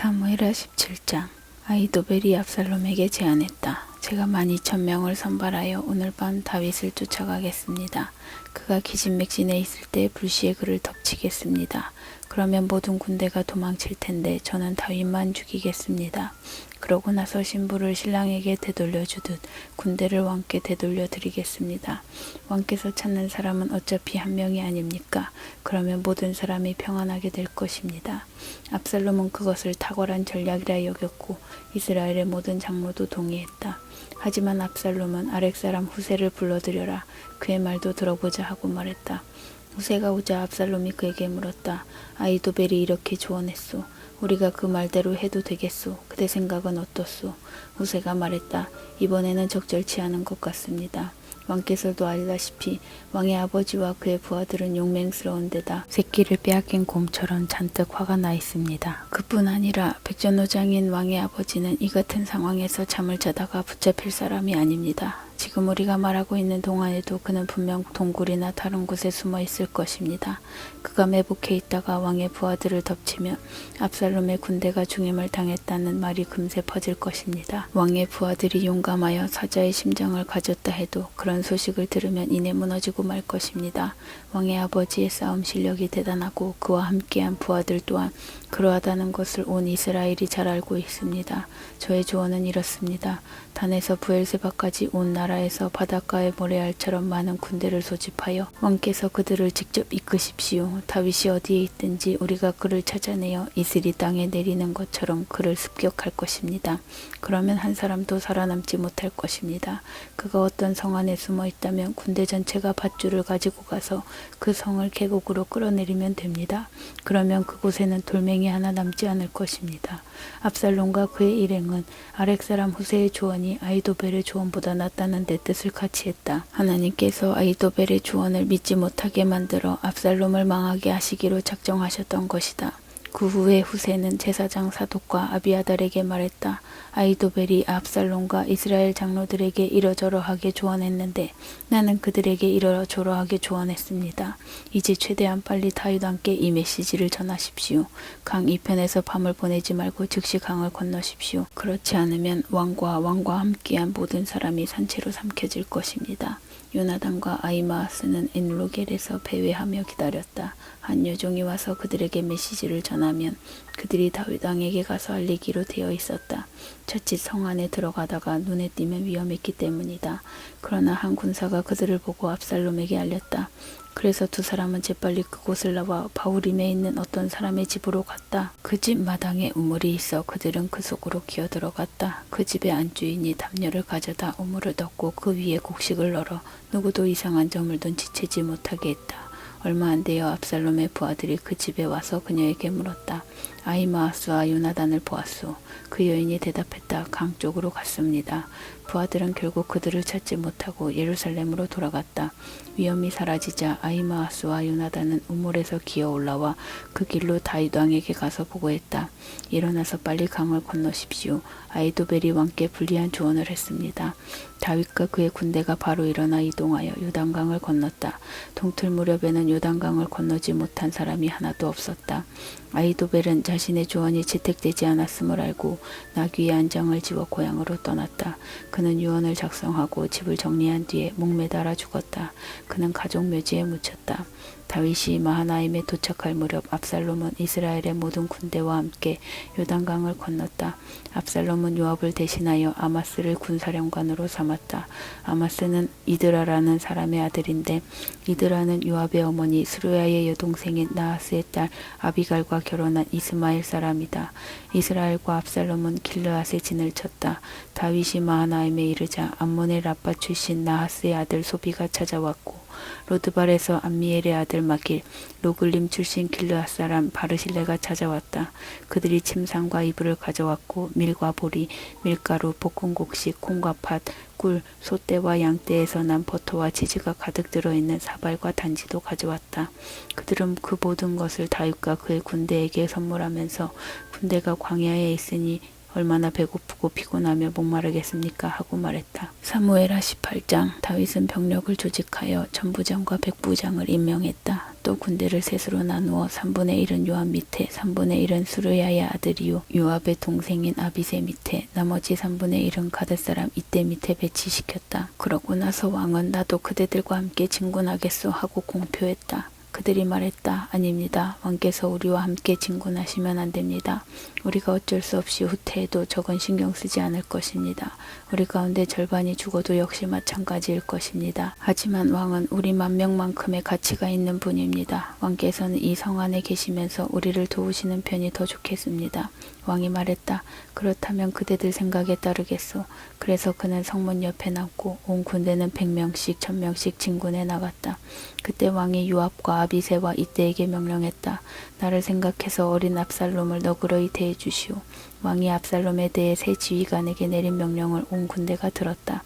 사무엘하 17장. 아히도벨이 압살롬에게 제안했다. 제가 12,000명을 선발하여 오늘 밤 다윗을 쫓아가겠습니다. 그가 기진맥진에 있을 때 불시에 그를 덮치겠습니다. 그러면 모든 군대가 도망칠 텐데 저는 다윗만 죽이겠습니다. 그러고 나서 신부를 신랑에게 되돌려주듯 군대를 왕께 되돌려 드리겠습니다. 왕께서 찾는 사람은 어차피 한 명이 아닙니까? 그러면 모든 사람이 평안하게 될 것입니다. 압살롬은 그것을 탁월한 전략이라 여겼고 이스라엘의 모든 장로도 동의했다. 하지만 압살롬은 아렉 사람 후세를 불러들여라. 그의 말도 들어보자 하고 말했다. 후세가 오자 압살롬이 그에게 물었다. 아히도벨이 이렇게 조언했소. 우리가 그 말대로 해도 되겠소. 그대 생각은 어떻소? 후세가 말했다. 이번에는 적절치 않은 것 같습니다. 왕께서도 알다시피 왕의 아버지와 그의 부하들은 용맹스러운 데다 새끼를 빼앗긴 곰처럼 잔뜩 화가 나 있습니다. 그뿐 아니라 백전노장인 왕의 아버지는 이 같은 상황에서 잠을 자다가 붙잡힐 사람이 아닙니다. 지금 우리가 말하고 있는 동안에도 그는 분명 동굴이나 다른 곳에 숨어 있을 것입니다. 그가 매복해 있다가 왕의 부하들을 덮치면 압살롬의 군대가 중임을 당했다는 말이 금세 퍼질 것입니다. 왕의 부하들이 용감하여 사자의 심장을 가졌다 해도 그런 소식을 들으면 이내 무너지고 말 것입니다. 왕의 아버지의 싸움 실력이 대단하고 그와 함께한 부하들 또한 그러하다는 것을 온 이스라엘이 잘 알고 있습니다. 저의 조언은 이렇습니다. 단에서 부엘세바까지 온 나라에서 바닷가의 모래알처럼 많은 군대를 소집하여 왕께서 그들을 직접 이끄십시오. 다윗이 어디에 있든지 우리가 그를 찾아내어 이스리 땅에 내리는 것처럼 그를 습격할 것입니다. 그러면 한 사람도 살아남지 못할 것입니다. 그가 어떤 성 안에 숨어 있다면 군대 전체가 밧줄을 가지고 가서 그 성을 계곡으로 끌어내리면 됩니다. 그러면 그곳에는 돌멩이 하나 남지 않을 것입니다. 압살롬과 그의 일행은 아렉 사람 후세의 조언이 아히도벨의 조언보다 낫다는 데 뜻을 같이 했다. 하나님께서 아히도벨의 조언을 믿지 못하게 만들어 압살롬을 망하게 하시기로 작정하셨던 것이다. 그 후에 후세는 제사장 사독과 아비아달에게 말했다. 아히도벨이 압살롬과 이스라엘 장로들에게 이러저러하게 조언했는데 나는 그들에게 이러저러하게 조언했습니다. 이제 최대한 빨리 다윗 왕께 이 메시지를 전하십시오. 강 이편에서 밤을 보내지 말고 즉시 강을 건너십시오. 그렇지 않으면 왕과 함께한 모든 사람이 산채로 삼켜질 것입니다. 요나단과 아히마아스는 엔로겔에서 배회하며 기다렸다. 한 여종이 와서 그들에게 메시지를 전하면 그들이 다윗 왕에게 가서 알리기로 되어 있었다. 자칫 성 안에 들어가다가 눈에 띄면 위험했기 때문이다. 그러나 한 군사가 그들을 보고 압살롬에게 알렸다. 그래서 두 사람은 재빨리 그곳을 나와 바후림에 있는 어떤 사람의 집으로 갔다. 그 집 마당에 우물이 있어 그들은 그 속으로 기어들어갔다. 그 집의 안주인이 담요를 가져다 우물을 덮고 그 위에 곡식을 널어 누구도 이상한 점을 눈치채지 못하게 했다. 얼마 안 되어 압살롬의 부하들이 그 집에 와서 그녀에게 물었다. 아히마아스와 요나단을 보았소. 그 여인이 대답했다. 강 쪽으로 갔습니다. 부하들은 결국 그들을 찾지 못하고 예루살렘으로 돌아갔다. 위험이 사라지자 아히마아스와 요나단은 우물에서 기어 올라와 그 길로 다윗 왕에게 가서 보고했다. 일어나서 빨리 강을 건너십시오. 아히도벨이 왕께 불리한 조언을 했습니다. 다윗과 그의 군대가 바로 일어나 이동하여 요단강을 건넜다. 동틀 무렵에는 요단강을 건너지 못한 사람이 하나도 없었다. 아히도벨은 자신의 조언이 채택되지 않았음을 알고 나귀의 안장을 지워 고향으로 떠났다. 그는 유언을 작성하고 집을 정리한 뒤에 목매달아 죽었다. 그는 가족 묘지에 묻혔다. 다윗이 마하나임에 도착할 무렵 압살롬은 이스라엘의 모든 군대와 함께 요단강을 건넜다. 압살롬은 요압을 대신하여 아마스를 군사령관으로 삼았다. 아마스는 이드라라는 사람의 아들인데 이드라는 요압의 어머니 스루야의 여동생인 나하스의 딸 아비갈과 결혼한 이스마엘 사람이다. 이스라엘과 압살롬은 길르앗에 진을 쳤다. 다윗이 마하나임에 이르자 암몬의 라빠 출신 나하스의 아들 소비가 찾아왔고 로드발에서 암미엘의 아들 마길, 로글림 출신 길르앗 사람 바르실레가 찾아왔다. 그들이 침상과 이불을 가져왔고 밀과 보리, 밀가루, 볶은 곡식, 콩과 팥, 꿀, 소떼와 양떼에서 난 버터와 치즈가 가득 들어있는 사발과 단지도 가져왔다. 그들은 그 모든 것을 다윗과 그의 군대에게 선물하면서 군대가 광야에 있으니 얼마나 배고프고 피곤하며 목마르겠습니까? 하고 말했다. 사무엘하 18장. 다윗은 병력을 조직하여 전부장과 백부장을 임명했다. 또 군대를 셋으로 나누어 3분의 1은 요압 밑에, 3분의 1은 수르야의 아들이요 요압의 동생인 아비새 밑에, 나머지 3분의 1은 가드 사람 이떼 밑에 배치시켰다. 그러고 나서 왕은 나도 그대들과 함께 진군하겠소 하고 공표했다. 그들이 말했다. 아닙니다. 왕께서 우리와 함께 진군하시면 안 됩니다. 우리가 어쩔 수 없이 후퇴해도 적은 신경 쓰지 않을 것입니다. 우리 가운데 절반이 죽어도 역시 마찬가지일 것입니다. 하지만 왕은 우리 10,000명만큼의 가치가 있는 분입니다. 왕께서는 이 성 안에 계시면서 우리를 도우시는 편이 더 좋겠습니다. 왕이 말했다. 그렇다면 그대들 생각에 따르겠소. 그래서 그는 성문 옆에 남고 온 군대는 100명씩 1000명씩 진군해 나갔다. 그때 왕이 요압과 아비새와 이떼에게 명령했다. 나를 생각해서 어린 압살롬을 너그러이 대해 주시오. 왕이 압살롬에 대해 세 지휘관에게 내린 명령을 온 군대가 들었다.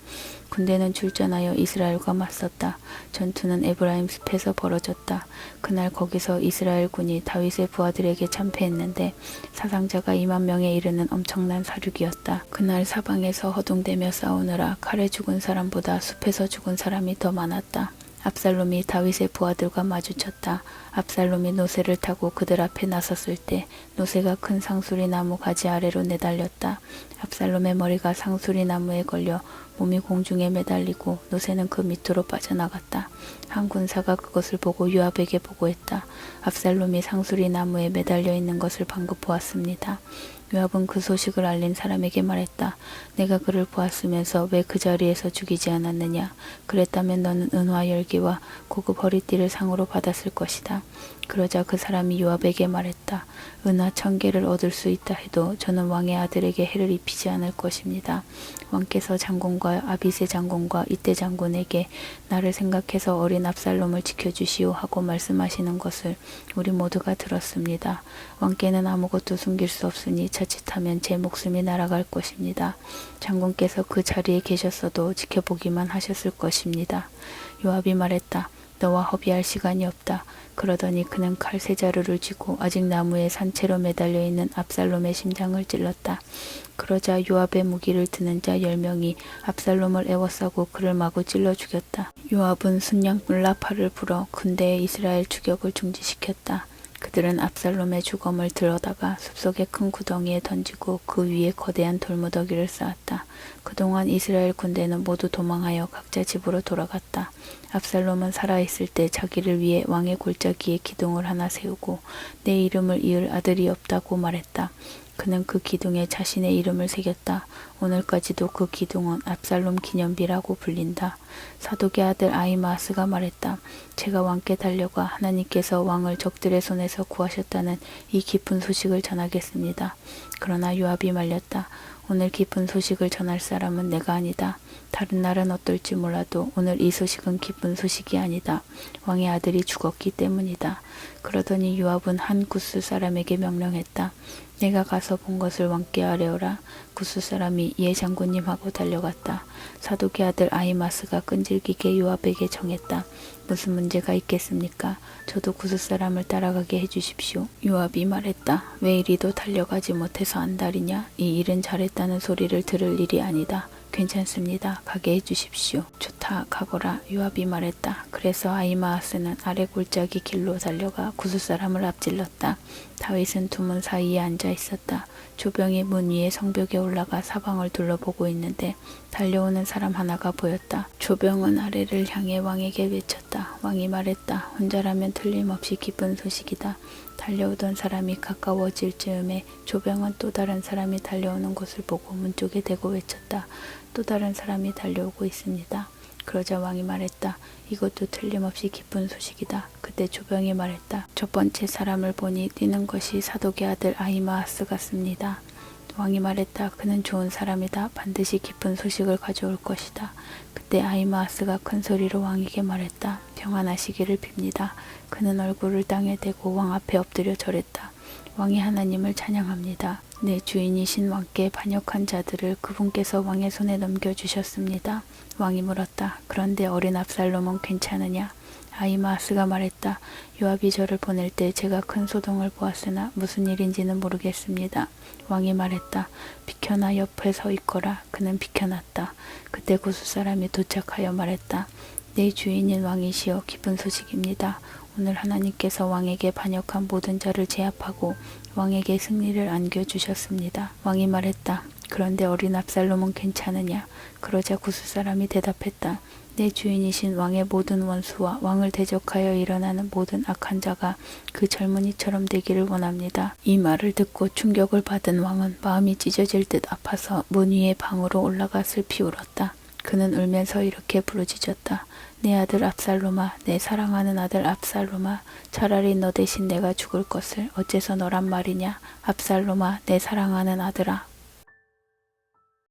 군대는 출전하여 이스라엘과 맞섰다. 전투는 에브라임 숲에서 벌어졌다. 그날 거기서 이스라엘 군이 다윗의 부하들에게 참패했는데 사상자가 20,000명에 이르는 엄청난 사륙이었다. 그날 사방에서 허둥대며 싸우느라 칼에 죽은 사람보다 숲에서 죽은 사람이 더 많았다. 압살롬이 다윗의 부하들과 마주쳤다. 압살롬이 노새를 타고 그들 앞에 나섰을 때 노새가 큰 상수리 나무 가지 아래로 내달렸다. 압살롬의 머리가 상수리 나무에 걸려 몸이 공중에 매달리고 노새는 그 밑으로 빠져나갔다. 한 군사가 그것을 보고 요압에게 보고했다. 압살롬이 상수리 나무에 매달려 있는 것을 방금 보았습니다. 요압은 그 소식을 알린 사람에게 말했다. 내가 그를 보았으면서 왜 그 자리에서 죽이지 않았느냐. 그랬다면 너는 은화 10개와 고급 허리띠를 상으로 받았을 것이다. 그러자 그 사람이 요압에게 말했다. 은화 1000개를 얻을 수 있다 해도 저는 왕의 아들에게 해를 입히지 않을 것입니다. 왕께서 장군과 아비새 장군과 이떼 장군에게 나를 생각해서 어린 압살롬을 지켜주시오 하고 말씀하시는 것을 우리 모두가 들었습니다. 왕께는 아무것도 숨길 수 없으니 자칫하면 제 목숨이 날아갈 것입니다. 장군께서 그 자리에 계셨어도 지켜보기만 하셨을 것입니다. 요압이 말했다. 너와 허비할 시간이 없다. 그러더니 그는 칼 3자루를 쥐고 아직 나무에 산채로 매달려 있는 압살롬의 심장을 찔렀다. 그러자 요압의 무기를 드는 자 10명이 압살롬을 에워싸고 그를 마구 찔러 죽였다. 요압은 순양불 나팔을 불어 군대의 이스라엘 추격을 중지시켰다. 그들은 압살롬의 주검을 들어다가 숲속의 큰 구덩이에 던지고 그 위에 거대한 돌무더기를 쌓았다. 그동안 이스라엘 군대는 모두 도망하여 각자 집으로 돌아갔다. 압살롬은 살아있을 때 자기를 위해 왕의 골짜기에 기둥을 하나 세우고 내 이름을 이을 아들이 없다고 말했다. 그는 그 기둥에 자신의 이름을 새겼다. 오늘까지도 그 기둥은 압살롬 기념비라고 불린다. 사독의 아들 아히마아스가 말했다. 제가 왕께 달려가 하나님께서 왕을 적들의 손에서 구하셨다는 이 기쁜 소식을 전하겠습니다. 그러나 요압이 말렸다. 오늘 기쁜 소식을 전할 사람은 내가 아니다. 다른 날은 어떨지 몰라도 오늘 이 소식은 기쁜 소식이 아니다. 왕의 아들이 죽었기 때문이다. 그러더니 요압은 한 구스 사람에게 명령했다. 내가 가서 본 것을 왕께 아뢰어라. 구스 사람이 예 장군님 하고 달려갔다. 사독의 아들 아히마스가 끈질기게 요압에게 정했다. 무슨 문제가 있겠습니까? 저도 구스 사람을 따라가게 해주십시오. 요압이 말했다. 왜 이리도 달려가지 못해서 안달이냐? 이 일은 잘했다는 소리를 들을 일이 아니다. 괜찮습니다. 가게 해주십시오. 좋다. 가거라. 요압이 말했다. 그래서 아히마아스는 아래 골짜기 길로 달려가 구스 사람을 앞질렀다. 다윗은 두 문 사이에 앉아 있었다. 조병이 문 위에 성벽에 올라가 사방을 둘러보고 있는데 달려오는 사람 하나가 보였다. 조병은 아래를 향해 왕에게 외쳤다. 왕이 말했다. 혼자라면 틀림없이 기쁜 소식이다. 달려오던 사람이 가까워질 즈음에 조병은 또 다른 사람이 달려오는 것을 보고 문 쪽에 대고 외쳤다. 또 다른 사람이 달려오고 있습니다. 그러자 왕이 말했다. 이것도 틀림없이 기쁜 소식이다. 그때 조병이 말했다. 첫 번째 사람을 보니 뛰는 것이 사독의 아들 아히마아스 같습니다. 왕이 말했다. 그는 좋은 사람이다. 반드시 기쁜 소식을 가져올 것이다. 그때 아히마아스가 큰 소리로 왕에게 말했다. 평안하시기를 빕니다. 그는 얼굴을 땅에 대고 왕 앞에 엎드려 절했다. 왕이 하나님을 찬양합니다. 내 주인이신 왕께 반역한 자들을 그분께서 왕의 손에 넘겨주셨습니다. 왕이 물었다. 그런데 어린 압살롬은 괜찮으냐? 아히마아스가 말했다. 요압이 저를 보낼 때 제가 큰 소동을 보았으나 무슨 일인지는 모르겠습니다. 왕이 말했다. 비켜나 옆에 서 있거라. 그는 비켜났다. 그때 구스 사람이 도착하여 말했다. 내 주인인 왕이시여, 기쁜 소식입니다. 오늘 하나님께서 왕에게 반역한 모든 자를 제압하고 왕에게 승리를 안겨주셨습니다. 왕이 말했다. 그런데 어린 압살롬은 괜찮으냐? 그러자 구스 사람이 대답했다. 내 주인이신 왕의 모든 원수와 왕을 대적하여 일어나는 모든 악한 자가 그 젊은이처럼 되기를 원합니다. 이 말을 듣고 충격을 받은 왕은 마음이 찢어질 듯 아파서 문 위에 방으로 올라가 슬피 울었다. 그는 울면서 이렇게 부르짖었다. 내 아들 압살롬아, 내 사랑하는 아들 압살롬아, 차라리 너 대신 내가 죽을 것을 어째서 너란 말이냐? 압살롬아, 내 사랑하는 아들아,